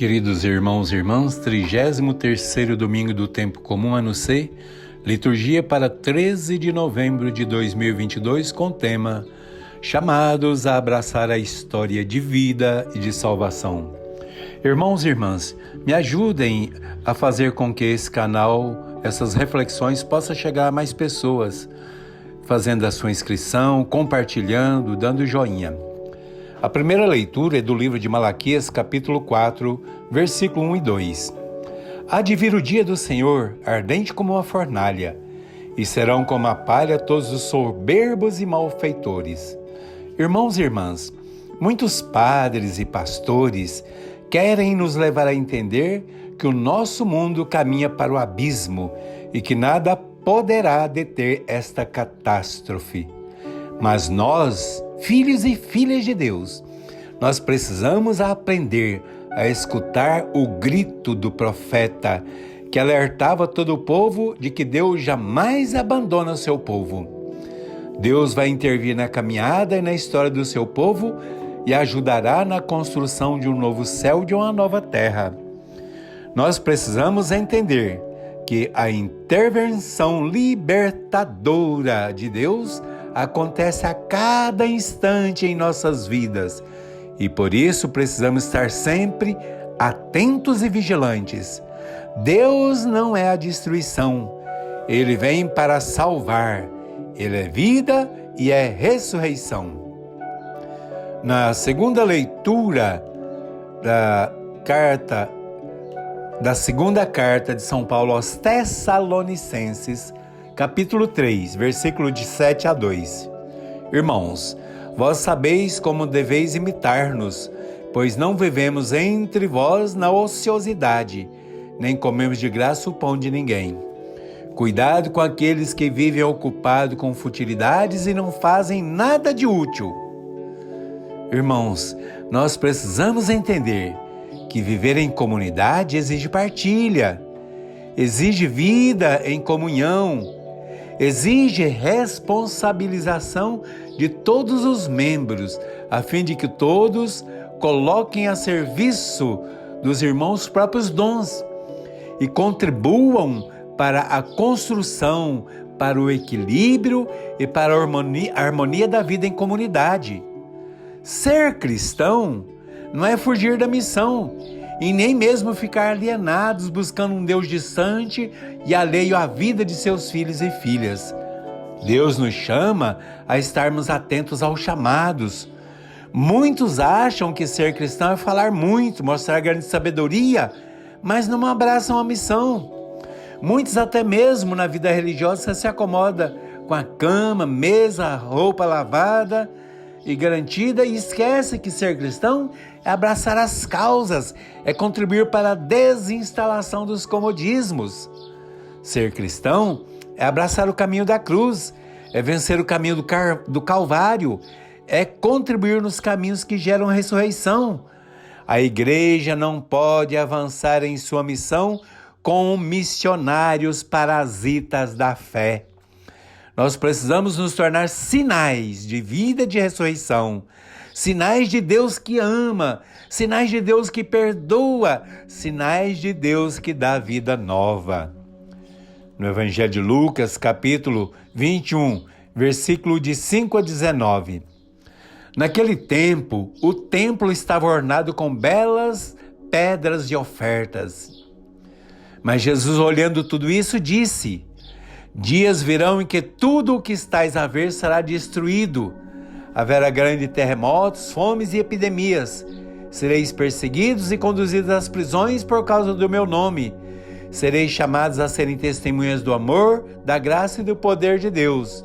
Queridos irmãos e irmãs, 33º domingo do tempo comum, ano C, liturgia para 13 de novembro de 2022, com o tema Chamados a abraçar a história de vida e de salvação. Irmãos e irmãs, me ajudem a fazer com que esse canal, essas reflexões, possa chegar a mais pessoas, fazendo a sua inscrição, compartilhando, dando joinha. A primeira leitura é do livro de Malaquias, capítulo 4, versículo 1 e 2. Há de vir o dia do Senhor, ardente como uma fornalha, e serão como a palha todos os soberbos e malfeitores. Irmãos e irmãs, muitos padres e pastores querem nos levar a entender que o nosso mundo caminha para o abismo e que nada poderá deter esta catástrofe. Mas nós, filhos e filhas de Deus, nós precisamos aprender a escutar o grito do profeta que alertava todo o povo de que Deus jamais abandona o seu povo. Deus vai intervir na caminhada e na história do seu povo e ajudará na construção de um novo céu e de uma nova terra. Nós precisamos entender que a intervenção libertadora de Deus acontece a cada instante em nossas vidas e por isso precisamos estar sempre atentos e vigilantes. Deus não é a destruição, Ele vem para salvar, Ele é vida e é ressurreição. Na segunda leitura da segunda carta de São Paulo aos Tessalonicenses, capítulo 3, versículo de 7 a 2. Irmãos, vós sabeis como deveis imitar-nos, pois não vivemos entre vós na ociosidade, nem comemos de graça o pão de ninguém. Cuidado com aqueles que vivem ocupados com futilidades e não fazem nada de útil. Irmãos, nós precisamos entender que viver em comunidade exige partilha, exige vida em comunhão, exige responsabilização de todos os membros, a fim de que todos coloquem a serviço dos irmãos próprios dons e contribuam para a construção, para o equilíbrio e para a harmonia da vida em comunidade. Ser cristão não é fugir da missão e nem mesmo ficar alienados buscando um Deus distante e alheio à vida de seus filhos e filhas. Deus nos chama a estarmos atentos aos chamados. Muitos acham que ser cristão é falar muito, mostrar grande sabedoria, mas não abraçam a missão. Muitos até mesmo na vida religiosa se acomodam com a cama, mesa, roupa lavada e garantida e esquece que ser cristão é abraçar as causas, é contribuir para a desinstalação dos comodismos. Ser cristão é abraçar o caminho da cruz, é vencer o caminho do Calvário, é contribuir nos caminhos que geram a ressurreição. A igreja não pode avançar em sua missão com missionários parasitas da fé. Nós precisamos nos tornar sinais de vida e de ressurreição, sinais de Deus que ama, sinais de Deus que perdoa, sinais de Deus que dá vida nova. No Evangelho de Lucas, capítulo 21, versículo de 5 a 19. Naquele tempo, o templo estava ornado com belas pedras de ofertas. Mas Jesus, olhando tudo isso, disse: dias virão em que tudo o que estáis a ver será destruído. Haverá grandes terremotos, fomes e epidemias. Sereis perseguidos e conduzidos às prisões por causa do meu nome. Sereis chamados a serem testemunhas do amor, da graça e do poder de Deus.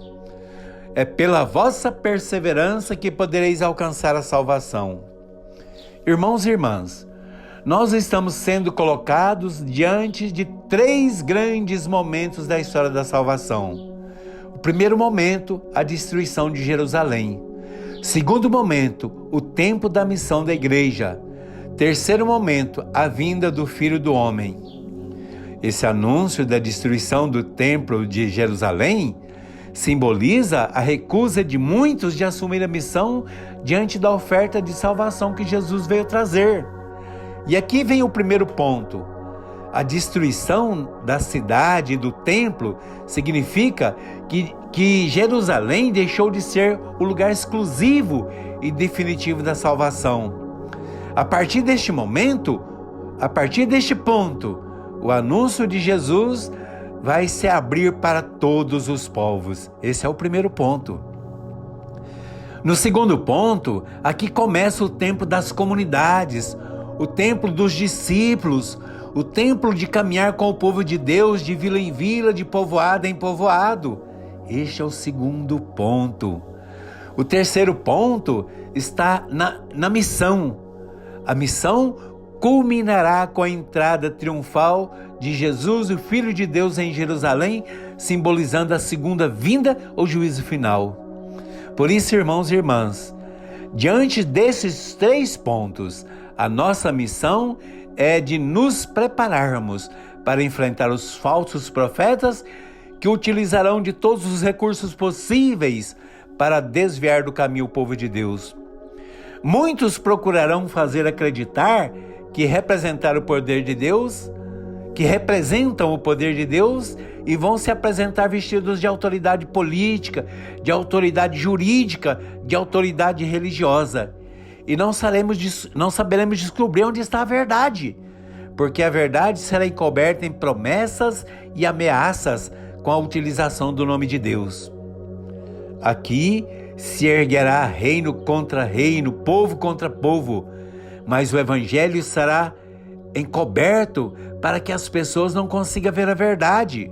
É pela vossa perseverança que podereis alcançar a salvação. Irmãos e irmãs, nós estamos sendo colocados diante de 3 grandes momentos da história da salvação. O primeiro momento, a destruição de Jerusalém. Segundo momento, o tempo da missão da igreja. Terceiro momento, a vinda do Filho do Homem. Esse anúncio da destruição do templo de Jerusalém simboliza a recusa de muitos de assumir a missão diante da oferta de salvação que Jesus veio trazer. E aqui vem o primeiro ponto. A destruição da cidade e do templo significa que Jerusalém deixou de ser o lugar exclusivo e definitivo da salvação. A partir deste momento, a partir deste ponto, o anúncio de Jesus vai se abrir para todos os povos. Esse é o primeiro ponto. No segundo ponto, aqui começa o tempo das comunidades, o tempo dos discípulos, o tempo de caminhar com o povo de Deus de vila em vila, de povoado em povoado. Este é o segundo ponto. O terceiro ponto está na missão. A missão culminará com a entrada triunfal de Jesus, o Filho de Deus, em Jerusalém, simbolizando a segunda vinda ou juízo final. Por isso, irmãos e irmãs, diante desses 3 pontos, a nossa missão é de nos prepararmos para enfrentar os falsos profetas que utilizarão de todos os recursos possíveis para desviar do caminho o povo de Deus. Muitos procurarão fazer acreditar que representam o poder de Deus e vão se apresentar vestidos de autoridade política, de autoridade jurídica, de autoridade religiosa. E não saberemos descobrir onde está a verdade, porque a verdade será encoberta em promessas e ameaças com a utilização do nome de Deus. Aqui se erguerá reino contra reino, povo contra povo, mas o evangelho será encoberto para que as pessoas não consigam ver a verdade.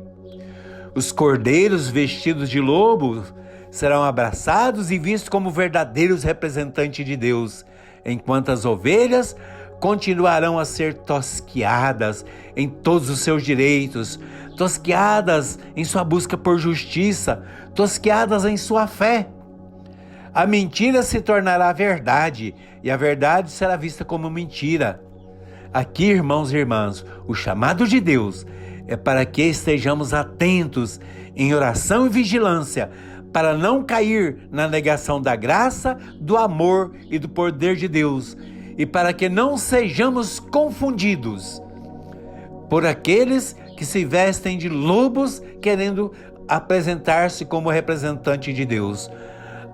Os cordeiros vestidos de lobo serão abraçados e vistos como verdadeiros representantes de Deus, enquanto as ovelhas continuarão a ser tosquiadas em todos os seus direitos, tosquiadas em sua busca por justiça, tosquiadas em sua fé. A mentira se tornará verdade e a verdade será vista como mentira. Aqui, irmãos e irmãs, o chamado de Deus é para que estejamos atentos em oração e vigilância, para não cair na negação da graça, do amor e do poder de Deus, e para que não sejamos confundidos por aqueles que se vestem de lobos querendo apresentar-se como representante de Deus.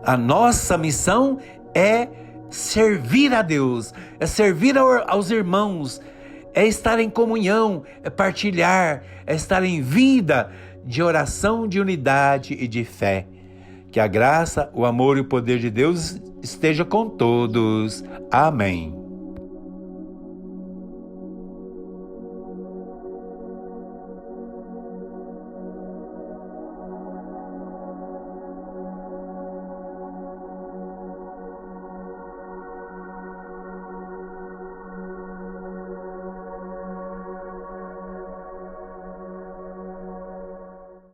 A nossa missão é servir a Deus, é servir aos irmãos, é estar em comunhão, é partilhar, é estar em vida de oração, de unidade e de fé. Que a graça, o amor e o poder de Deus esteja com todos. Amém.